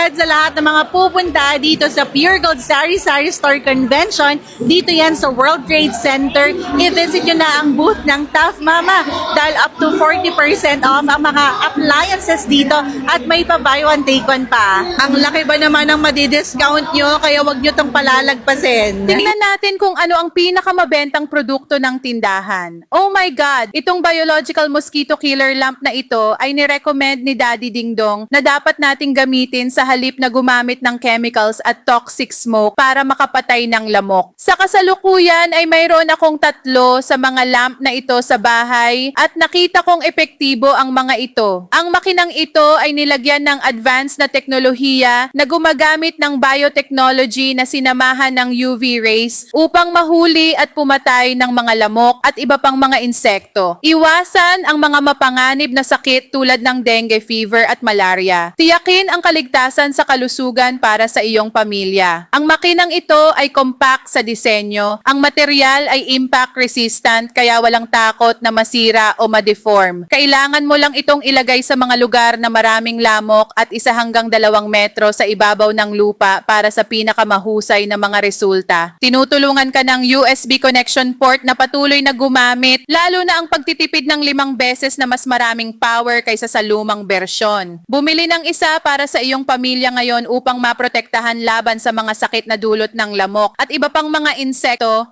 agad sa lahat ng mga pupunta dito sa Pure Gold Sari Sari Store Convention. Dito yan sa World Trade Center. I-visit nyo na ang booth ng Tough Mama dahil up to 40% off ang mga appliances dito at may pa buy one take one pa. Ang laki ba naman ang madi-discount nyo kaya wag nyo tong palalagpasin. Tingnan natin kung ano ang pinakamabentang produkto ng tindahan. Oh my God! Itong biological mosquito killer lamp na ito ay nirecommend ni Daddy Ding Dong na dapat nating gamitin sa halip na gumamit ng chemicals at toxic smoke para makapatay ng lamok. Sa kasalukuyan ay mayroon akong 3 sa mga lamp na ito sa bahay at nakita kong epektibo ang mga ito. Ang makinang ito ay nilagyan ng advanced na teknolohiya na gumagamit ng biotechnology na sinamahan ng UV rays upang mahuli at pumatay ng mga lamok at iba pang mga insekto. Iwasan ang mga mapanganib na sakit tulad ng dengue fever at malaria. Tiyakin ang kaligtasan sa kalusugan para sa iyong pamilya. Ang makinang ito ay compact sa disenyo. Ang material ay impact resistant kaya walang takot na masira o ma-deform. Kailangan mo lang itong ilagay sa mga lugar na maraming lamok at 1 hanggang 2 metro sa ibabaw ng lupa para sa pinakamahusay na mga resulta. Tinutulungan ka ng USB connection port na patuloy na gumamit, lalo na ang pagtitipid ng 5 beses na mas maraming power kaysa sa lumang bersyon. Bumili ng isa para sa iyong pamilya ngayon upang maprotektahan laban sa mga sakit na dulot ng lamok at iba pang mga insekto